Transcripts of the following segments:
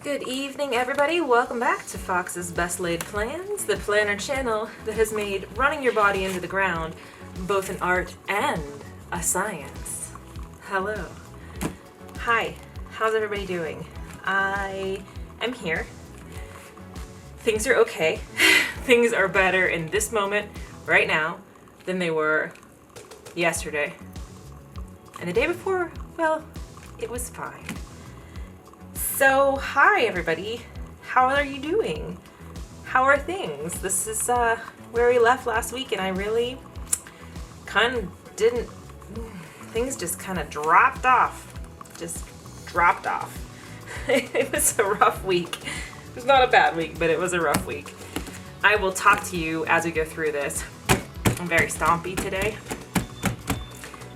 Good evening, everybody. Welcome back to Fox's Best Laid Plans, the planner channel that has made running your body into the ground both an art and a science. Hello. Hi. How's everybody doing? I am here. Things are okay. Things are better in this moment right now than they were yesterday. And the day before, well, it was fine. So, hi everybody. How are you doing? How are things? This is where we left last week, and I really kind of didn't, things just kind of dropped off. Just dropped off. It was a rough week. It was not a bad week, but it was a rough week. I will talk to you as we go through this. I'm very stompy today.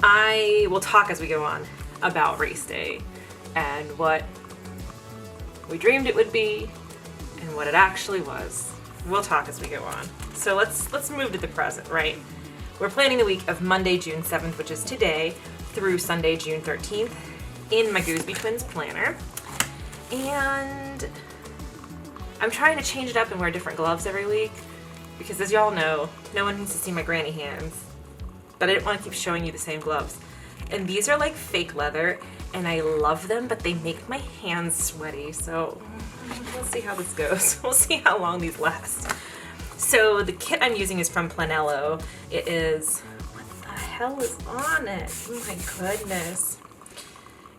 I will talk as we go on about race day and what we dreamed it would be and what it actually was. We'll talk as we go on. So let's move to the present, right? We're planning the week of Monday, June 7th, which is today, through Sunday, June 13th in my Gooseby Twins planner. And I'm trying to change it up and wear different gloves every week because, as y'all know, no one needs to see my granny hands. But I didn't want to keep showing you the same gloves. And these are like fake leather, and I love them, but they make my hands sweaty. So we'll see how this goes. We'll see how long these last. So the kit I'm using is from Planello. It is, what the hell is on it? Oh my goodness.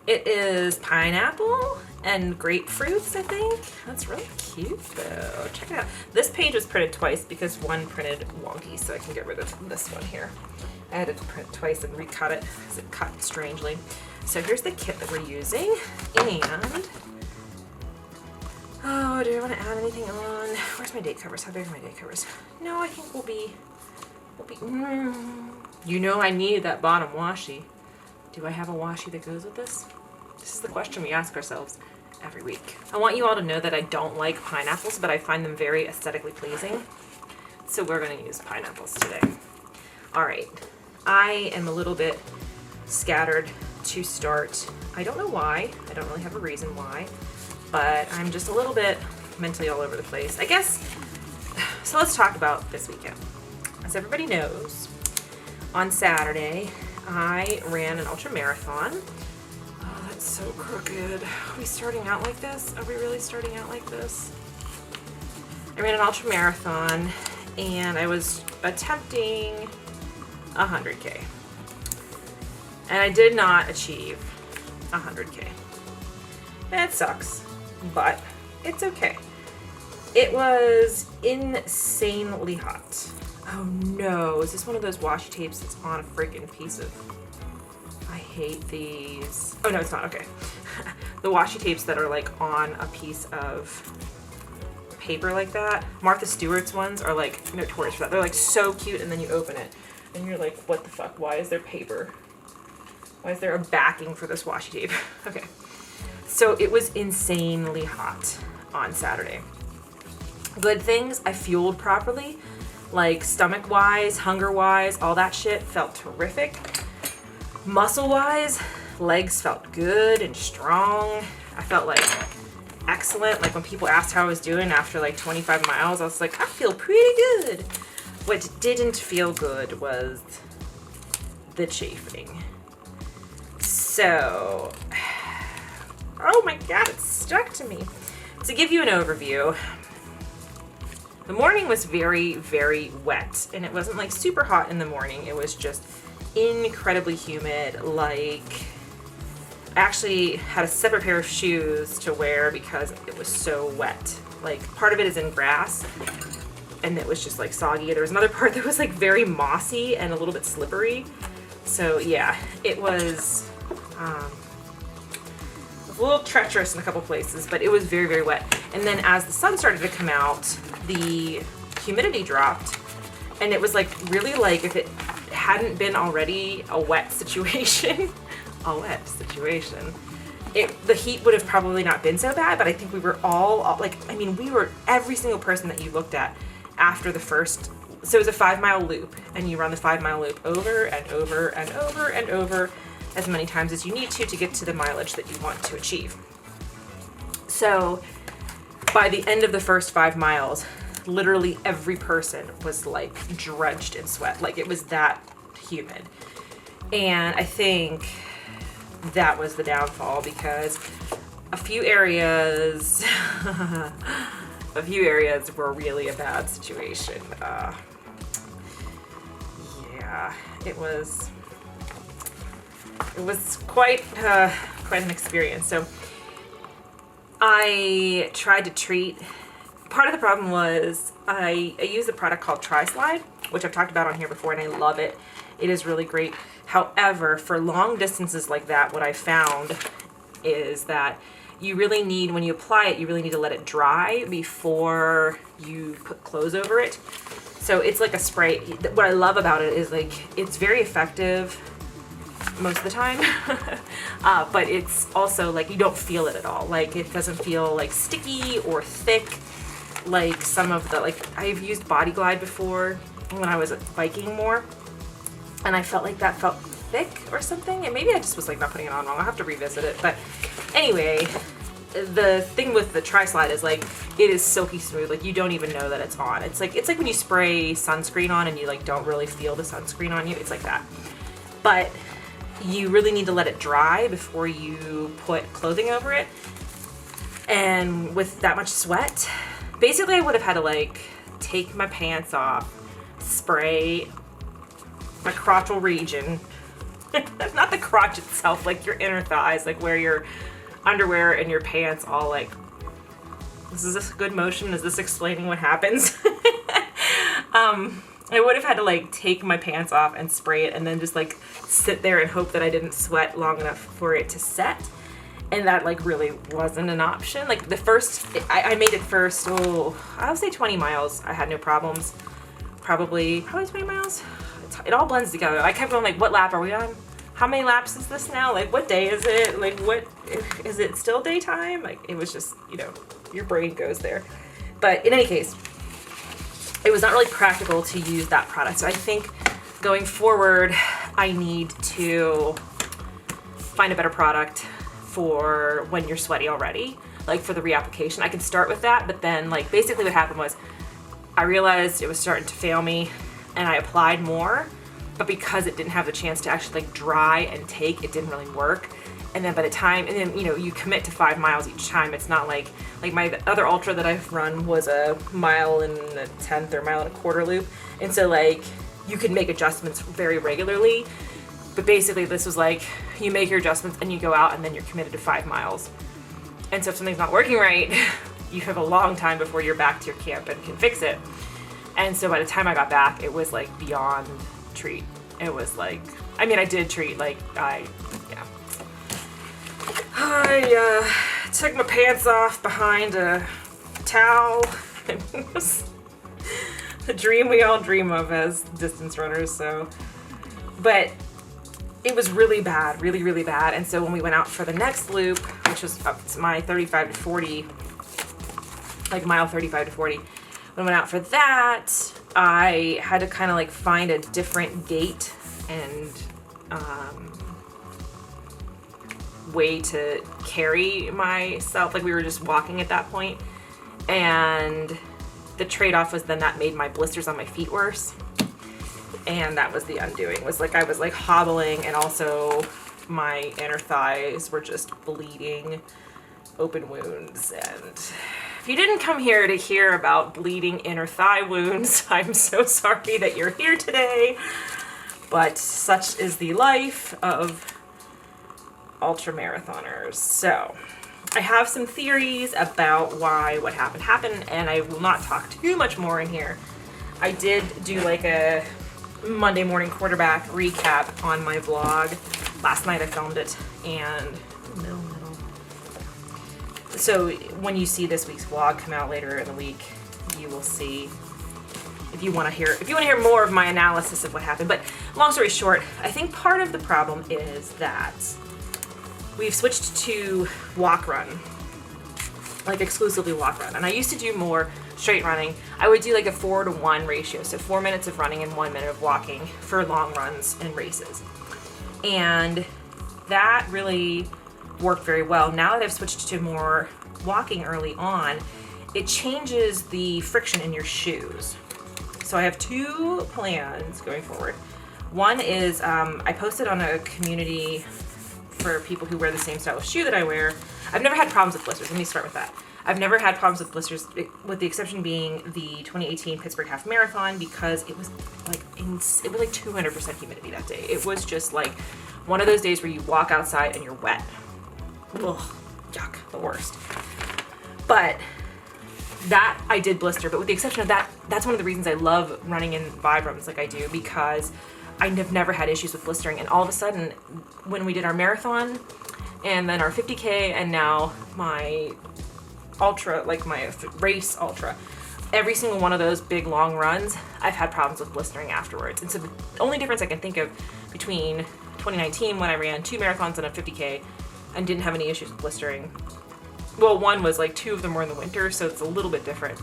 It is pineapple and grapefruits, I think. That's really cute though. Check it out. This page was printed twice because one printed wonky, so I can get rid of this one here. I had to print twice and recut it because it cut strangely. So here's the kit that we're using, and oh, do I want to add anything on? Where's my date covers? How big are my date covers? No, I think we'll be. You know, I need that bottom washi. Do I have a washi that goes with this? This is the question we ask ourselves every week. I want you all to know that I don't like pineapples, but I find them very aesthetically pleasing. So we're going to use pineapples today. All right. I am a little bit scattered to start. I don't know why. I don't really have a reason why, but I'm just a little bit mentally all over the place, I guess. So let's talk about this weekend. As everybody knows, on Saturday, I ran an ultra marathon. Oh, that's so crooked. Are we starting out like this? Are we really starting out like this? I ran an ultra marathon, and I was attempting 100K. And I did not achieve 100K. That sucks, but it's okay. It was insanely hot. Oh no, is this one of those washi tapes that's on a freaking piece of... I hate these. Oh no, it's not, okay. The washi tapes that are like on a piece of paper like that. Martha Stewart's ones are like notorious for that. They're like so cute, and then you open it and you're like, what the fuck? Why is there paper? Why is there a backing for this washi tape? Okay. So it was insanely hot on Saturday. Good things, I fueled properly. Like stomach-wise, hunger-wise, all that shit felt terrific. Muscle-wise, legs felt good and strong. I felt like excellent. Like when people asked how I was doing after like 25 miles, I was like, I feel pretty good. What didn't feel good was the chafing. So, oh my god, it stuck to me. To give you an overview, the morning was very, very wet, and it wasn't like super hot in the morning. It was just incredibly humid. Like, I actually had a separate pair of shoes to wear because it was so wet. Like, part of it is in grass, and it was just like soggy. There was another part that was like very mossy and a little bit slippery. So yeah, it was a little treacherous in a couple places, but it was very, very wet. And then as the sun started to come out, the humidity dropped, and it was like really like if it hadn't been already a wet situation, the heat would have probably not been so bad, but I think we were all like, I mean, we were, every single person that you looked at after the first, so it was a 5-mile loop, and you run the 5-mile loop over and over and over and over as many times as you need to get to the mileage that you want to achieve. So by the end of the first 5 miles, literally every person was like drenched in sweat. Like it was that humid. And I think that was the downfall, because a few areas were really a bad situation. Yeah, it was quite an experience. So I tried to treat. Part of the problem was I use a product called Trislide, which I've talked about on here before, and I love it. It is really great. However, for long distances like that, what I found is that you really need, when you apply it, you really need to let it dry before you put clothes over it. So it's like a spray. What I love about it is like it's very effective most of the time, but it's also like you don't feel it at all. Like it doesn't feel like sticky or thick like some of the, like I've used Body Glide before when I was biking more, and I felt like that felt thick or something, and maybe I just was like not putting it on wrong. I'll have to revisit it. But anyway, the thing with the Trislide is like it is silky smooth. Like you don't even know that it's on. It's like when you spray sunscreen on and you like don't really feel the sunscreen on you. It's like that. But you really need to let it dry before you put clothing over it. And with that much sweat, basically I would have had to like take my pants off, spray my crotchal region, not the crotch itself, like your inner thighs, like where your underwear and your pants all like, is this a good motion? Is this explaining what happens? I would have had to like take my pants off and spray it and then just like sit there and hope that I didn't sweat long enough for it to set. And that like really wasn't an option. Like the first, I made it first, I would say 20 miles. I had no problems. Probably 20 miles. It all blends together. I kept going like, what lap are we on? How many laps is this now? Like what day is it? Like what, is it still daytime? Like it was just, you know, your brain goes there. But in any case, it was not really practical to use that product. So I think going forward, I need to find a better product for when you're sweaty already, like for the reapplication. I can start with that, but then like basically what happened was I realized it was starting to fail me and I applied more, but because it didn't have the chance to actually like dry and take, it didn't really work. And then by the time, and then, you know, you commit to 5 miles each time. It's not like my other ultra that I've run was a 1.1 mile or 1.25 mile loop. And so like you could make adjustments very regularly, but basically this was like, you make your adjustments and you go out and then you're committed to 5 miles. And so if something's not working right, you have a long time before you're back to your camp and can fix it. And so by the time I got back, it was like beyond treat. It was like, I mean, I did treat, like I took my pants off behind a towel. It was the dream we all dream of as distance runners. So, but it was really bad, really, really bad. And so when we went out for the next loop, which was up to my 35 to 40, like mile 35 to 40, when I went out for that, I had to kind of like find a different gait and way to carry myself. Like we were just walking at that point, and the trade-off was then that made my blisters on my feet worse, and that was the undoing. Was like I was like hobbling, and also my inner thighs were just bleeding, open wounds. And if you didn't come here to hear about bleeding inner thigh wounds, I'm so sorry that you're here today, but such is the life of ultra marathoners. So I have some theories about why what happened, and I will not talk too much more in here. I did do like a Monday morning quarterback recap on my vlog. Last night I filmed it, and so when you see this week's vlog come out later in the week, you will see if you want to hear more of my analysis of what happened. But long story short, I think part of the problem is that we've switched to walk run, like exclusively walk run. And I used to do more straight running. I would do like a 4-to-1 ratio. So 4 minutes of running and 1 minute of walking for long runs and races. And that really worked very well. Now that I've switched to more walking early on, it changes the friction in your shoes. So I have two plans going forward. One is I posted on a community for people who wear the same style of shoe that I wear. I've never had problems with blisters. Let me start with that. I've never had problems with blisters, with the exception being the 2018 Pittsburgh Half Marathon, because it was like 200% humidity that day. It was just like one of those days where you walk outside and you're wet. Ugh, yuck, the worst. But that I did blister, but with the exception of that, that's one of the reasons I love running in Vibrams like I do, because I have never had issues with blistering. And all of a sudden, when we did our marathon and then our 50K and now my ultra, like my race ultra, every single one of those big long runs, I've had problems with blistering afterwards. And so the only difference I can think of between 2019, when I ran 2 marathons and a 50K and didn't have any issues with blistering, well, one was like 2 of them were in the winter, so it's a little bit different.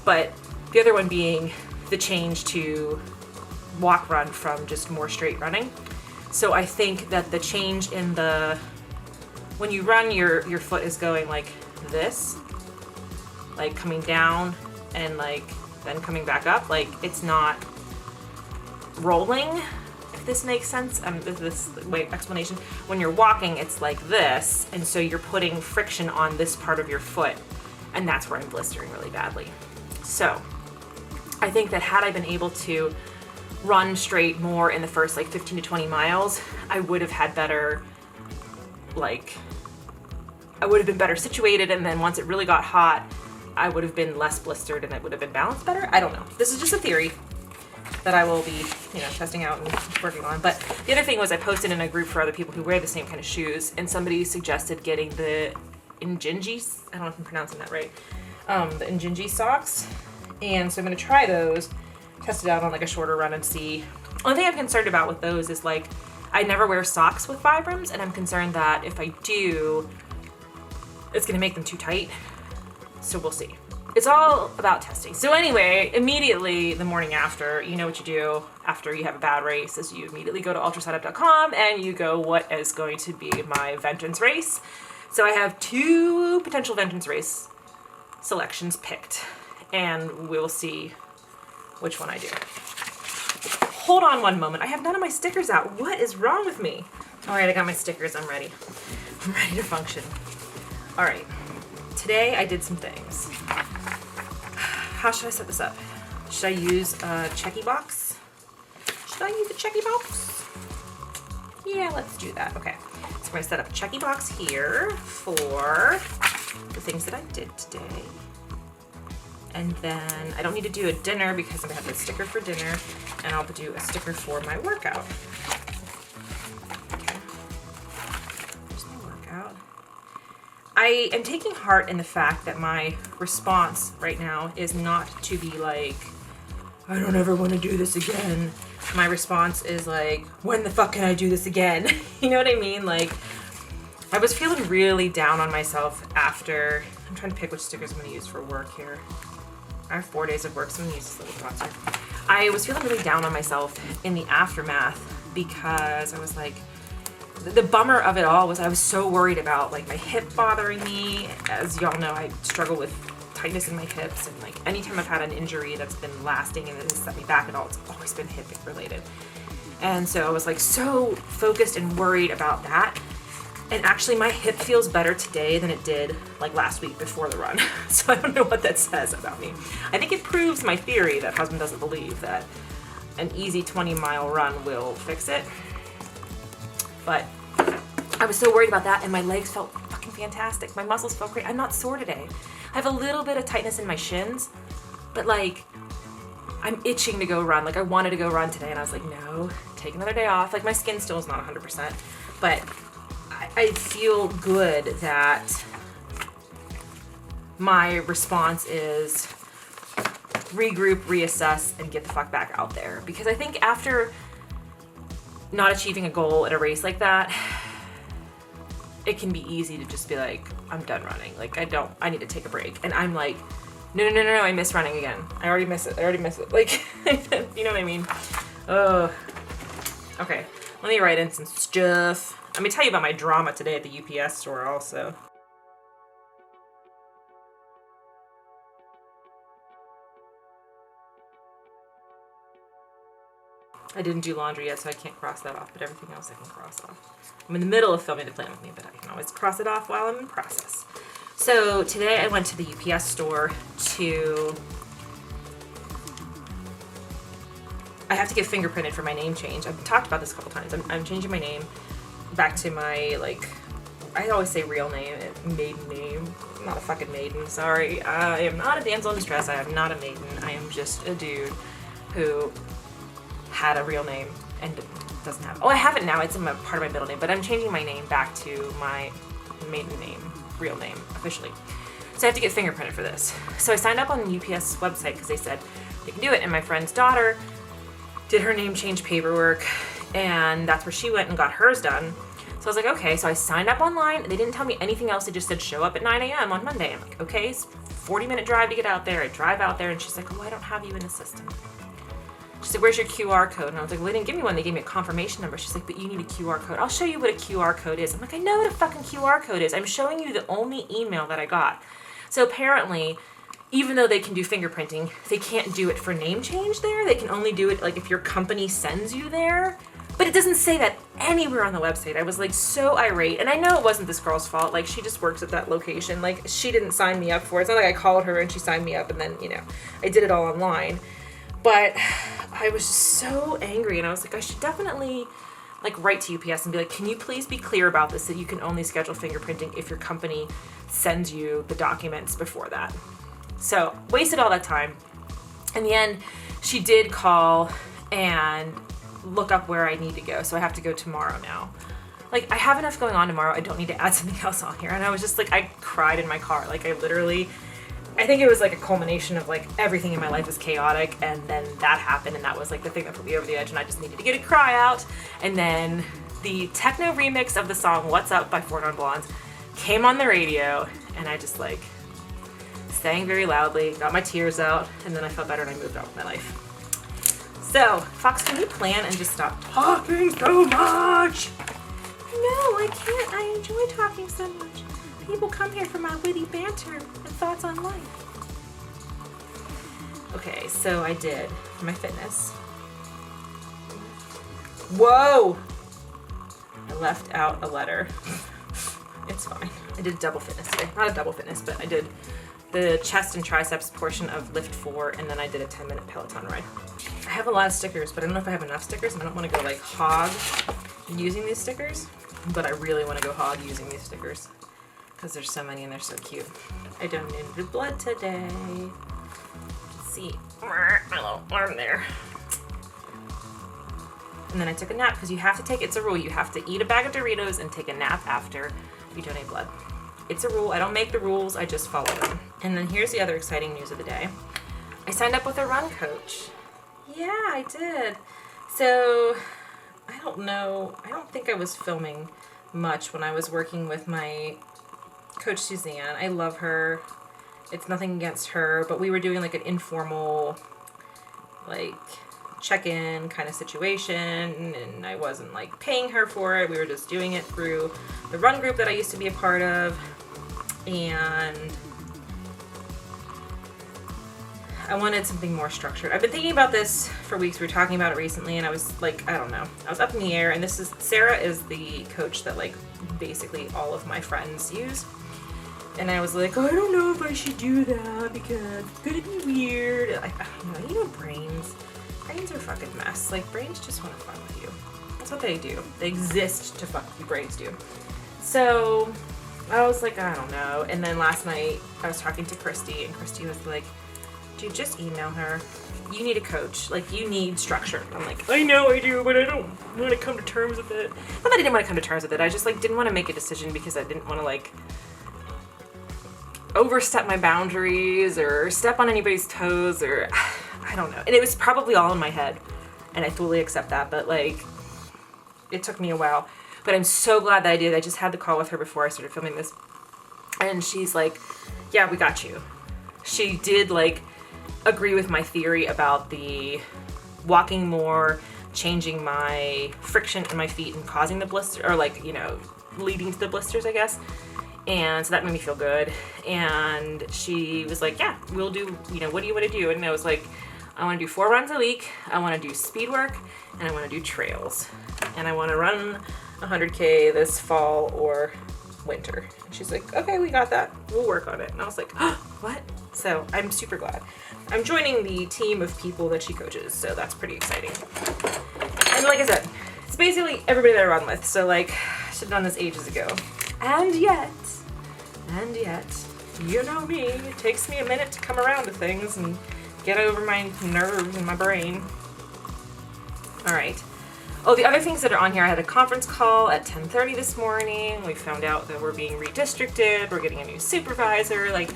But the other one being the change to walk run from just more straight running. So I think that the change in when you run, your foot is going like this, like coming down and like then coming back up, like it's not rolling, if this makes sense. This explanation. When you're walking, it's like this, and so you're putting friction on this part of your foot, and that's where I'm blistering really badly. So I think that had I been able to run straight more in the first like 15 to 20 miles, I would have had better, like, I would have been better situated, and then once it really got hot, I would have been less blistered and it would have been balanced better. I don't know. This is just a theory that I will be, testing out and working on. But the other thing was I posted in a group for other people who wear the same kind of shoes, and somebody suggested getting the Injinji, I don't know if I'm pronouncing that right, the Injinji socks. And so I'm going to try those, test it out on like a shorter run and see. Only thing I'm concerned about with those is like, I never wear socks with Vibrams, and I'm concerned that if I do, it's going to make them too tight. So we'll see. It's all about testing. So anyway, immediately the morning after, you know what you do after you have a bad race is you immediately go to ultrasetup.com and you go, what is going to be my vengeance race? So I have 2 potential vengeance race selections picked, and we'll see which one I do. Hold on one moment. I have none of my stickers out. What is wrong with me? All right, I got my stickers. I'm ready. I'm ready to function. All right. Today I did some things. How should I set this up? Should I use a checky box? Should I use a checky box? Yeah, let's do that. Okay. So we're going to set up a checky box here for the things that I did today. And then I don't need to do a dinner because I'm going to have a sticker for dinner, and I'll do a sticker for my workout. Okay. There's my workout. I am taking heart in the fact that my response right now is not to be like, I don't ever want to do this again. My response is like, when the fuck can I do this again? You know what I mean? Like, I was feeling really down on myself after, I'm trying to pick which stickers I'm going to use for work here. I have 4 days of work, so I'm going to use this little sponsor. I was feeling really down on myself in the aftermath because I was like, the bummer of it all was I was so worried about like my hip bothering me. As y'all know, I struggle with tightness in my hips, and like anytime I've had an injury that's been lasting and it has set me back at all, it's always been hip related. And so I was like so focused and worried about that. And actually my hip feels better today than it did like last week before the run. So I don't know what that says about me. I think it proves my theory that husband doesn't believe that an easy 20-mile run will fix it. But I was so worried about that, and my legs felt fucking fantastic. My muscles felt great. I'm not sore today. I have a little bit of tightness in my shins, but like I'm itching to go run. Like I wanted to go run today, and I was like, no, take another day off. Like my skin still is not 100%, but I feel good that my response is regroup, reassess, and get the fuck back out there. Because I think after not achieving a goal at a race like that, it can be easy to just be like, I'm done running. Like I need to take a break. And I'm like, no, I miss running again. I already miss it. Like, you know what I mean? Okay, let me write in some stuff. Let me tell you about my drama today at the UPS store also. I didn't do laundry yet, so I can't cross that off, but everything else I can cross off. I'm in the middle of filming the plan with me, but I can always cross it off while I'm in process. So today I went to the UPS store I have to get fingerprinted for my name change. I've talked about this a couple times. I'm changing my name back to my, like, I always say real name, maiden name. I'm not a fucking maiden, sorry. I am not a damsel in distress. I am not a maiden. I am just a dude who had a real name and doesn't have. Oh, I have it now. It's in my part of my middle name, but I'm changing my name back to my maiden name, real name, officially. So I have to get fingerprinted for this. So I signed up on the UPS website because they said they can do it, and my friend's daughter did her name change paperwork, and that's where she went and got hers done. So I was like, okay, so I signed up online. They didn't tell me anything else. They just said, show up at 9 a.m. on Monday. I'm like, okay, it's a 40-minute drive to get out there. I drive out there, and she's like, oh, I don't have you in the system. She said, where's your QR code? And I was like, well, they didn't give me one. They gave me a confirmation number. She's like, but you need a QR code. I'll show you what a QR code is. I'm like, I know what a fucking QR code is. I'm showing you the only email that I got. So apparently, even though they can do fingerprinting, they can't do it for name change there. They can only do it like if your company sends you there. But it doesn't say that anywhere on the website. I was like so irate. And I know it wasn't this girl's fault. Like, she just works at that location. Like, she didn't sign me up for it. It's not like I called her and she signed me up and then, you know, I did it all online. But I was just so angry, and I was like, I should definitely like write to UPS and be like, can you please be clear about this, that you can only schedule fingerprinting if your company sends you the documents before that. So wasted all that time. In the end, she did call and look up where I need to go. So I have to go tomorrow now. Like, I have enough going on tomorrow. I don't need to add something else on here. And I was just like, I cried in my car. Like, I think it was like a culmination of like everything in my life is chaotic, and then that happened, and that was like the thing that put me over the edge, and I just needed to get a cry out. And then the techno remix of the song What's Up by Four Non Blondes came on the radio, and I just like sang very loudly, got my tears out, and then I felt better and I moved on with my life. So, Fox, can you plan and just stop talking so much? No, I can't. I enjoy talking so much. People come here for my witty banter and thoughts on life. Okay, so I did for my fitness. Whoa! I left out a letter. It's fine. I did double fitness today. Not a double fitness, but I did the chest and triceps portion of lift 4, and then I did a 10-minute Peloton ride. I have a lot of stickers, but I don't know if I have enough stickers, and I don't want to go like hog using these stickers, but I really want to go hog using these stickers because there's so many and they're so cute. I donated blood today. Let's see, my little arm there. And then I took a nap because you have to take, it's a rule, you have to eat a bag of Doritos and take a nap after you donate blood. It's a rule. I don't make the rules, I just follow them. And then here's the other exciting news of the day. I signed up with a run coach. Yeah, I did. So, I don't know, I don't think I was filming much when I was working with my coach Suzanne. I love her. It's nothing against her, but we were doing like an informal, like, check-in kind of situation, and I wasn't like paying her for it. We were just doing it through the run group that I used to be a part of, and I wanted something more structured. I've been thinking about this for weeks. We were talking about it recently, and I was like, I don't know. I was up in the air, and Sarah is the coach that like basically all of my friends use. And I was like, oh, I don't know if I should do that because it's gonna be weird. I don't know, brains. Brains are a fucking mess. Like, brains just want to fuck with you. That's what they do. They exist to fuck with you. Brains do. So I was like, I don't know. And then last night I was talking to Christy, and Christy was like, dude, just email her. You need a coach. Like, you need structure. I'm like, I know I do, but I don't want to come to terms with it. Not that I didn't want to come to terms with it. I just like didn't want to make a decision because I didn't want to like overstep my boundaries or step on anybody's toes, or I don't know. And it was probably all in my head, and I fully accept that, but like it took me a while. But I'm so glad that I did. I just had the call with her before I started filming this, and she's like, yeah, we got you. She did like agree with my theory about the walking more, changing my friction in my feet and causing the blister, or like, you know, leading to the blisters, I guess. And so that made me feel good. And she was like, yeah, we'll do, you know, what do you want to do? And I was like, I want to do 4 runs a week. I want to do speed work, and I want to do trails. And I want to run 100K this fall or winter. And she's like, okay, we got that. We'll work on it. And I was like, oh, what? So I'm super glad. I'm joining the team of people that she coaches, so that's pretty exciting. And like I said, it's basically everybody that I run with. So like, I should have done this ages ago. And yet, you know me, it takes me a minute to come around to things and get over my nerves in my brain. All right. Oh, the other things that are on here, I had a conference call at 10:30 this morning. We found out that we're being redistricted. We're getting a new supervisor. Like,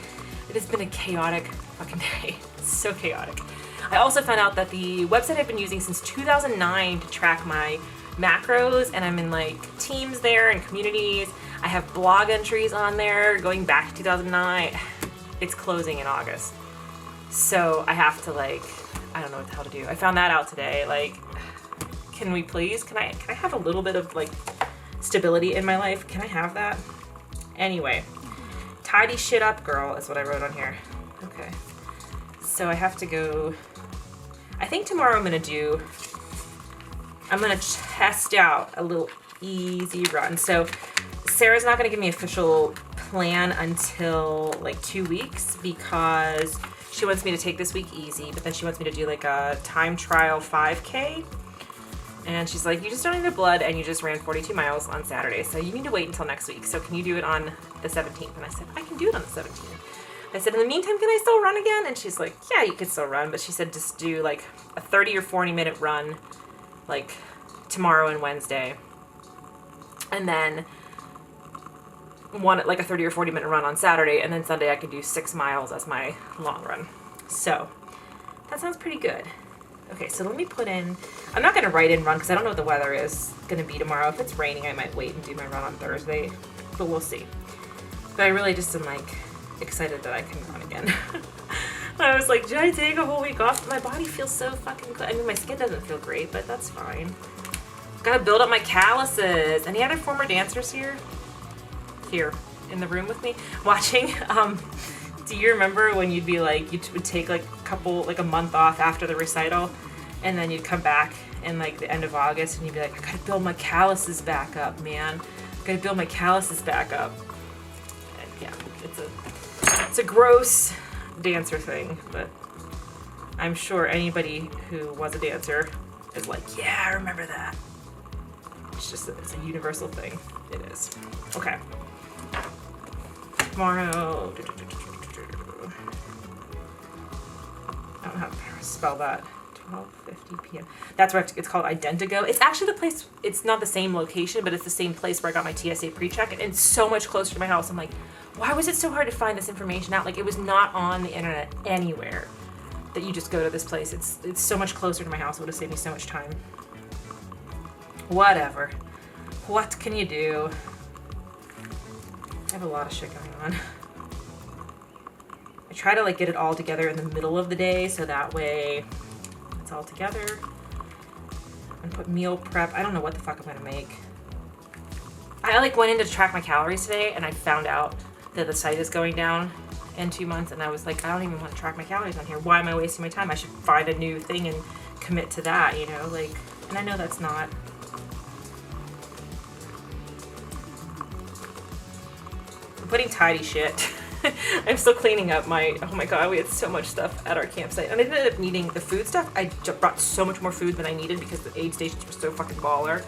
it has been a chaotic fucking day. It's so chaotic. I also found out that the website I've been using since 2009 to track my macros, and I'm in like teams there and communities. I have blog entries on there going back to 2009. It's closing in August. So I have to like, I don't know what the hell to do. I found that out today. Like, can we please, can I have a little bit of like stability in my life? Can I have that? Anyway, tidy shit up, girl, is what I wrote on here. Okay. So I have to go, I think tomorrow I'm gonna test out a little easy run. So Sarah's not gonna give me an official plan until like 2 weeks because she wants me to take this week easy, but then she wants me to do like a time trial 5K. And she's like, you just donated blood and you just ran 42 miles on Saturday, so you need to wait until next week. So can you do it on the 17th? And I said, I can do it on the 17th. I said, in the meantime, can I still run again? And she's like, yeah, you could still run. But she said, just do like a 30 or 40 minute run, like tomorrow and Wednesday. And then like a 30 or 40 minute run on Saturday. And then Sunday I could do 6 miles as my long run. So that sounds pretty good. Okay, so let me put in, I'm not going to write in run because I don't know what the weather is going to be tomorrow. If it's raining, I might wait and do my run on Thursday, but we'll see. But I really just am like excited that I can run again. I was like, should I take a whole week off? My body feels so fucking good. I mean, my skin doesn't feel great, but that's fine. Gotta build up my calluses. Any other former dancers here in the room with me watching? Do you remember when you'd be like, you would take like a month off after the recital, and then you'd come back in like the end of August and you'd be like, I gotta build my calluses back up, man. I gotta build my calluses back up. And yeah, it's a gross dancer thing, but I'm sure anybody who was a dancer is like, yeah, I remember that. It's a universal thing. It is. Okay. Tomorrow. I don't know how to spell that. 12:50 p.m. That's where it's called Identigo. It's actually the place, it's not the same location, but it's the same place where I got my TSA pre-check, and it's so much closer to my house. I'm like, why was it so hard to find this information out? Like, it was not on the internet anywhere that you just go to this place. It's so much closer to my house. It would have saved me so much time. Whatever. What can you do? I have a lot of shit going on. I try to like get it all together in the middle of the day so that way it's all together. And put meal prep. I don't know what the fuck I'm gonna make. I like went in to track my calories today and I found out that the site is going down in 2 months, and I was like, I don't even want to track my calories on here. Why am I wasting my time? I should find a new thing and commit to that, you know? Like, and I know that's not. I'm putting tidy shit. I'm still cleaning up oh my god, we had so much stuff at our campsite. And I ended up needing the food stuff. I brought so much more food than I needed because the aid stations were so fucking baller.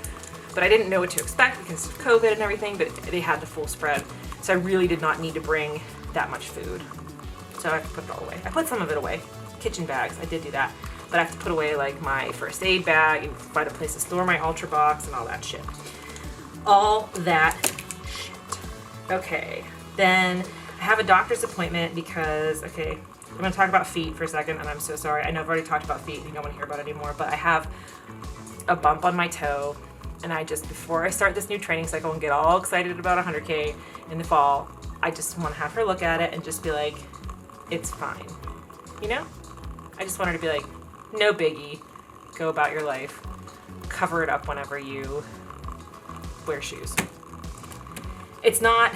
But I didn't know what to expect because of COVID and everything, but they had the full spread. So I really did not need to bring that much food. So I have to put it all away. I put some of it away. Kitchen bags, I did do that. But I have to put away like my first aid bag, and find a place to store my Ultra Box and all that shit. All that shit. Okay, then I have a doctor's appointment because, okay, I'm gonna talk about feet for a second, and I'm so sorry. I know I've already talked about feet and you don't wanna hear about it anymore, but I have a bump on my toe, and before I start this new training cycle and get all excited about 100K in the fall, I just wanna have her look at it and just be like, it's fine, you know? I just want her to be like, no biggie, go about your life, cover it up whenever you wear shoes. It's not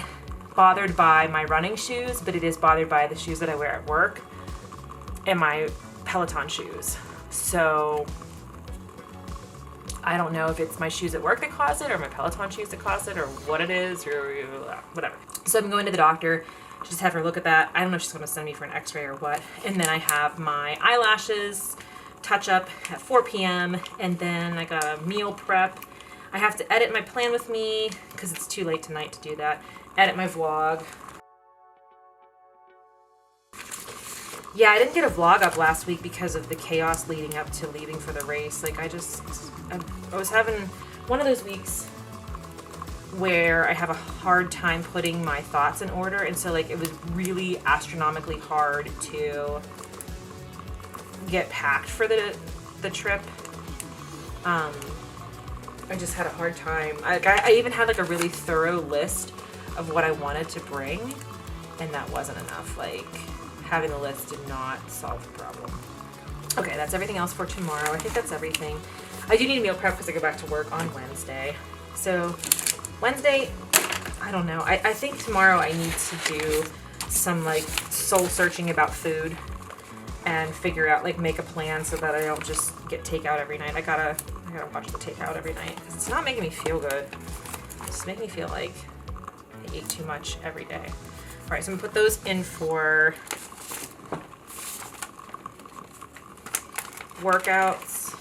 bothered by my running shoes, but it is bothered by the shoes that I wear at work and my Peloton shoes. So I don't know if it's my shoes at work that cause it or my Peloton shoes that cause it or what it is or whatever. So I'm going to the doctor, just have her look at that. I don't know if she's going to send me for an x-ray or what. And then I have my eyelashes touch up at 4 p.m. and then I got a meal prep. I have to edit my plan with me because it's too late tonight to do that. Edit my vlog. Yeah, I didn't get a vlog up last week because of the chaos leading up to leaving for the race. Like I was having one of those weeks where I have a hard time putting my thoughts in order. And so like it was really astronomically hard to get packed for the trip. I just had a hard time. I even had like a really thorough list of what I wanted to bring, and that wasn't enough. Like having the list did not solve the problem. Okay, that's everything else for tomorrow. I think that's everything. I do need a meal prep because I go back to work on Wednesday. So Wednesday, I don't know. I think tomorrow I need to do some like soul searching about food and figure out, like, make a plan so that I don't just get takeout every night. I gotta watch the takeout every night because it's not making me feel good. It's just making me feel like I ate too much every day. All right, so I'm gonna put those in for workouts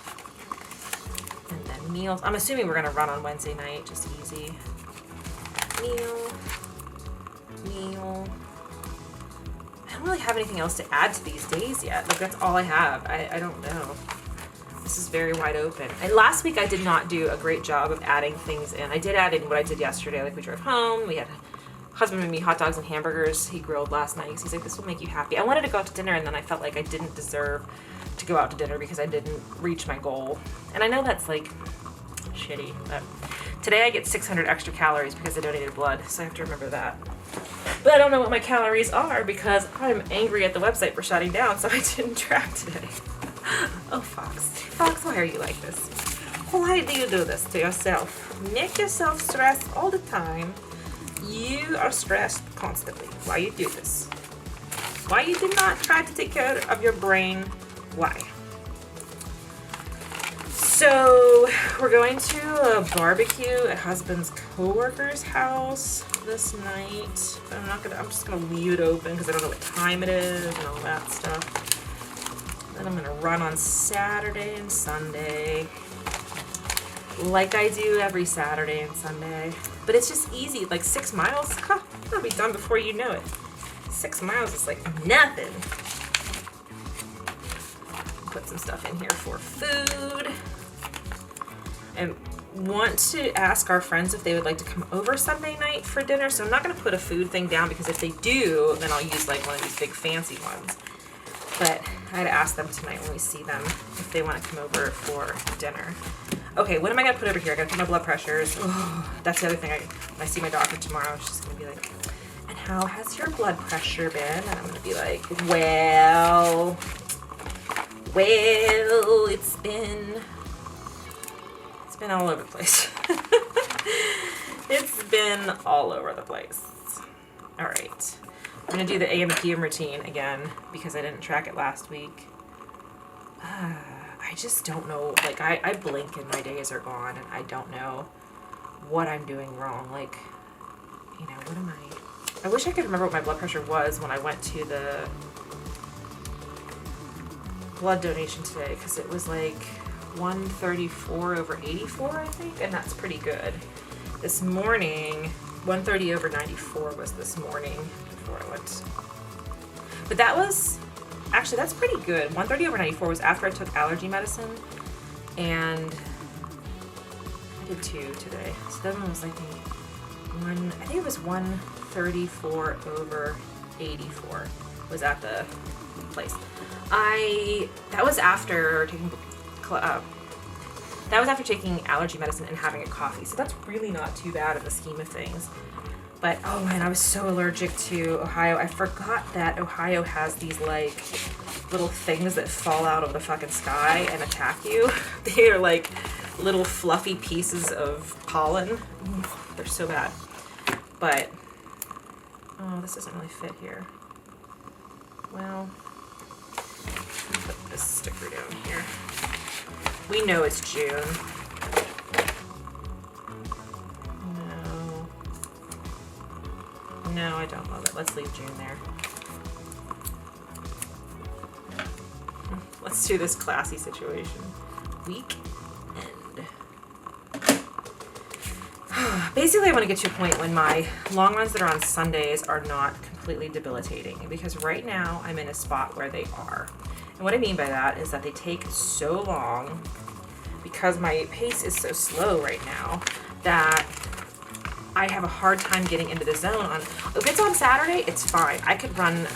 and then meals. I'm assuming we're gonna run on Wednesday night, just easy. Meal. I don't really have anything else to add to these days yet. Like that's all I have. I don't know. This is very wide open. And last week I did not do a great job of adding things in. I did add in what I did yesterday. Like we drove home. We had husband made me hot dogs and hamburgers. He grilled last night because he's like, this will make you happy. I wanted to go out to dinner and then I felt like I didn't deserve to go out to dinner because I didn't reach my goal. And I know that's like shitty, but today I get 600 extra calories because I donated blood. So I have to remember that. But I don't know what my calories are because I'm angry at the website for shutting down, so I didn't track today. Oh, Fox. Fox, why are you like this? Why do you do this to yourself? Make yourself stress all the time. You are stressed constantly. Why you do this? Why you did not try to take care of your brain? Why? So we're going to a barbecue at husband's coworker's house this night. I'm just gonna leave it open because I don't know what time it is and all that stuff. Then I'm gonna run on Saturday and Sunday, like I do every Saturday and Sunday. But it's just easy, like 6 miles. Huh, it'll be done before you know it. 6 miles is like nothing. Put some stuff in here for food. And want to ask our friends if they would like to come over Sunday night for dinner. So I'm not going to put a food thing down because if they do, then I'll use like one of these big fancy ones. But I had to ask them tonight when we see them if they want to come over for dinner. Okay, what am I going to put over here? I got to put my blood pressures. Oh, that's the other thing. When I see my doctor tomorrow, she's going to be like, and how has your blood pressure been? And I'm going to be like, well, it's been all over the place. It's been all over the place. All right. I'm going to do the AM and PM routine again because I didn't track it last week. I just don't know. Like, I blink and my days are gone and I don't know what I'm doing wrong. Like, you know, what am I wish I could remember what my blood pressure was when I went to the blood donation today because it was like 134/84, I think, and that's pretty good. This morning, 130/94 was this morning before I went. But that was, actually, that's pretty good. 130/94 was after I took allergy medicine, and I did 2 today. So that one was like I think it was 134/84 was at the place. That was after taking allergy medicine and having a coffee, so that's really not too bad in the scheme of things. But oh man, I was so allergic to Ohio. I forgot that Ohio has these like little things that fall out of the fucking sky and attack you. They are like little fluffy pieces of pollen. They're so bad. But oh, this doesn't really fit here. Well, put this sticker down here. We know it's June. No, I don't love it. Let's leave June there. Let's do this classy situation. Weekend. Basically, I want to get to a point when my long runs that are on Sundays are not completely debilitating, because right now I'm in a spot where they are. And what I mean by that is that they take so long because my pace is so slow right now that I have a hard time getting into the zone. If it's on Saturday, it's fine. I could run,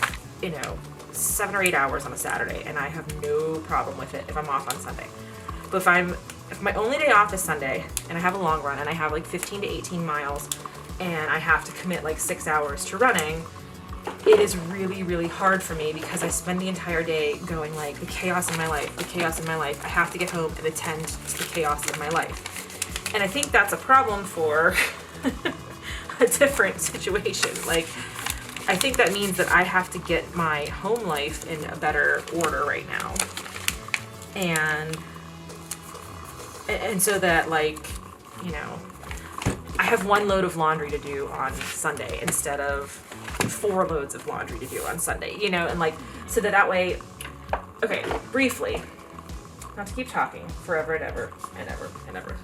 7 or 8 hours on a Saturday, and I have no problem with it if I'm off on Sunday. But if my only day off is Sunday, and I have a long run, and I have like 15 to 18 miles, and I have to commit like 6 hours to running, it is really, really hard for me because I spend the entire day going like, the chaos in my life, the chaos in my life. I have to get home and attend to the chaos in my life. And I think that's a problem for a different situation. Like, I think that means that I have to get my home life in a better order right now. And so that, like, I have 1 load of laundry to do on Sunday instead of 4 loads of laundry to do on Sunday, and like, so that way, okay, briefly, not to keep talking forever and ever and ever and ever.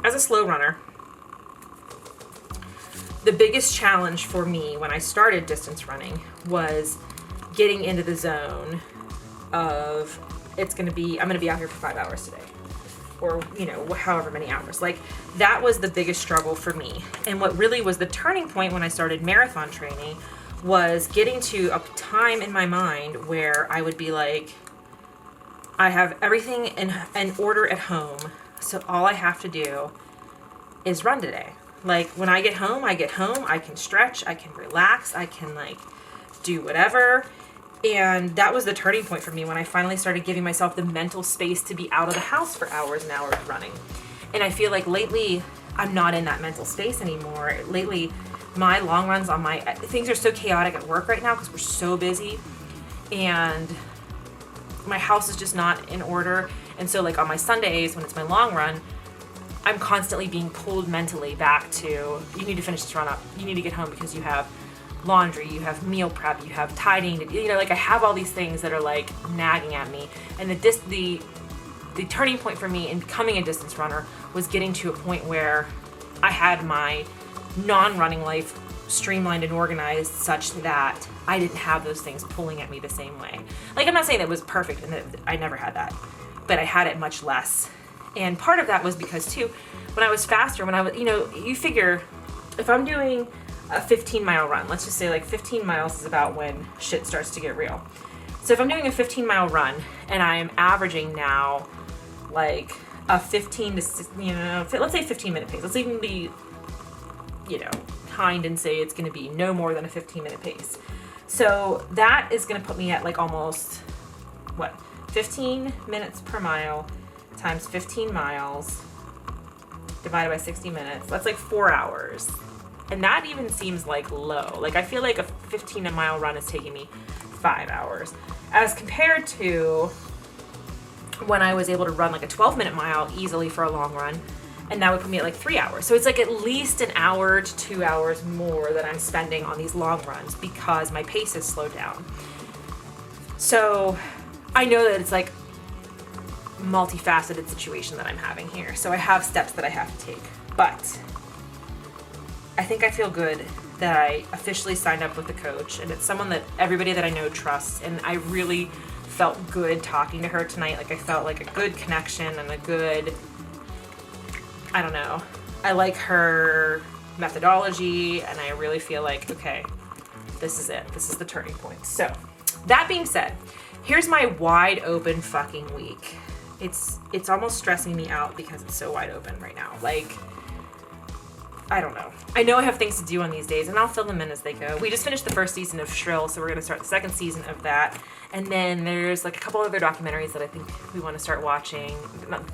As a slow runner, the biggest challenge for me when I started distance running was getting into the zone of I'm going to be out here for 5 hours today, or, however many hours. Like, that was the biggest struggle for me. And what really was the turning point when I started marathon training was getting to a time in my mind where I would be like, I have everything in order at home, so all I have to do is run today. Like, when I get home, I can stretch, I can relax, I can, like, do whatever. And that was the turning point for me when I finally started giving myself the mental space to be out of the house for hours and hours running. And I feel like lately, I'm not in that mental space anymore. Lately, my long runs things are so chaotic at work right now because we're so busy. And my house is just not in order. And so, like, on my Sundays, when it's my long run, I'm constantly being pulled mentally back to, you need to finish this run up. You need to get home because you have laundry, you have meal prep, you have tidying, like, I have all these things that are like nagging at me. And the turning point for me in becoming a distance runner was getting to a point where I had my non-running life streamlined and organized such that I didn't have those things pulling at me the same way. Like, I'm not saying that it was perfect and that I never had that, but I had it much less. And part of that was because too, when I was faster, when I was, you figure if I'm doing a 15-mile run, let's just say like 15 miles is about when shit starts to get real. So if I'm doing a 15-mile run and I am averaging now like a 15 to, let's say 15-minute pace. Let's even be, kind and say it's going to be no more than a 15-minute pace. So that is going to put me at like almost, 15 minutes per mile times 15 miles divided by 60 minutes. That's like 4 hours. And that even seems like low. Like, I feel like a 15-mile run is taking me 5 hours as compared to when I was able to run like a 12-minute mile easily for a long run, and that would put me at like 3 hours. So it's like at least an hour to 2 hours more that I'm spending on these long runs because my pace has slowed down. So I know that it's like multifaceted situation that I'm having here. So I have steps that I have to take, but I think I feel good that I officially signed up with the coach, and it's someone that everybody that I know trusts, and I really felt good talking to her tonight. Like, I felt like a good connection and a good, I don't know, I like her methodology, and I really feel like, okay, this is it. This is the turning point. So, that being said, here's my wide open fucking week. It's almost stressing me out because it's so wide open right now. Like, I don't know. I know I have things to do on these days, and I'll fill them in as they go. We just finished the first season of Shrill, so we're going to start the second season of that. And then there's like a couple other documentaries that I think we want to start watching.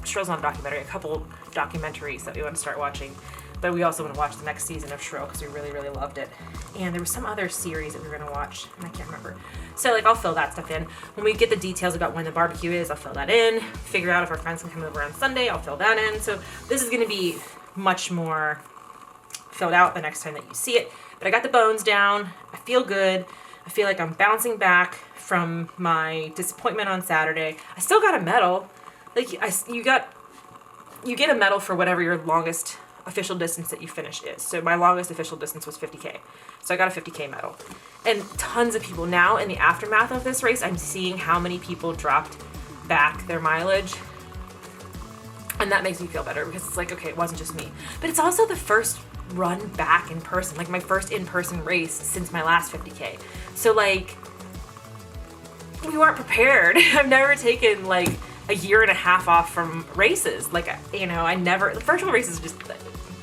Shrill's not a documentary, a couple documentaries that we want to start watching But we also want to watch the next season of Shrill because we really, really loved it. And there was some other series that we were going to watch, and I can't remember. So, like, I'll fill that stuff in. When we get the details about when the barbecue is, I'll fill that in. Figure out if our friends can come over on Sunday, I'll fill that in. So this is going to be much more filled out the next time that you see it. But I got the bones down. I feel good. I feel like I'm bouncing back from my disappointment on Saturday. I still got a medal. Like, you get a medal for whatever your longest official distance that you finish is. So my longest official distance was 50K. So I got a 50K medal. And tons of people now in the aftermath of this race, I'm seeing how many people dropped back their mileage. And that makes me feel better because it's like, okay, it wasn't just me. But it's also the first run back in person, like my first in-person race since my last 50K. So like, we weren't prepared. I've never taken like a year and a half off from races. Like, you know, the virtual races just,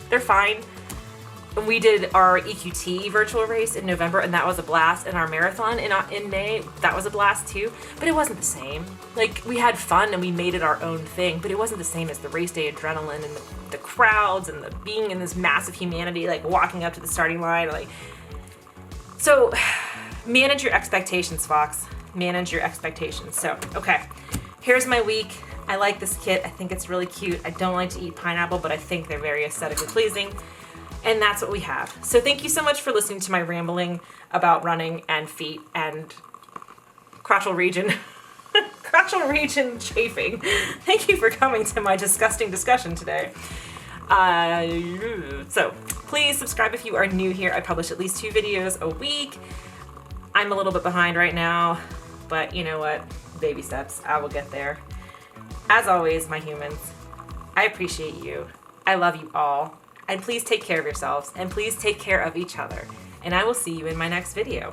they're fine. And we did our EQT virtual race in November, and that was a blast. And our marathon in May, that was a blast too. But it wasn't the same. Like, we had fun and we made it our own thing, but it wasn't the same as the race day adrenaline and the crowds and the being in this massive humanity, like walking up to the starting line. Like, so manage your expectations, Fox. Manage your expectations. So, okay. Here's my week. I like this kit. I think it's really cute. I don't like to eat pineapple, but I think they're very aesthetically pleasing. And that's what we have. So thank you so much for listening to my rambling about running and feet and crotchal region. Crotchal region chafing. Thank you for coming to my disgusting discussion today. So please subscribe if you are new here. I publish at least 2 videos a week. I'm a little bit behind right now, but you know what? Baby steps. I will get there. As always, my humans, I appreciate you. I love you all. And please take care of yourselves, and please take care of each other. And I will see you in my next video.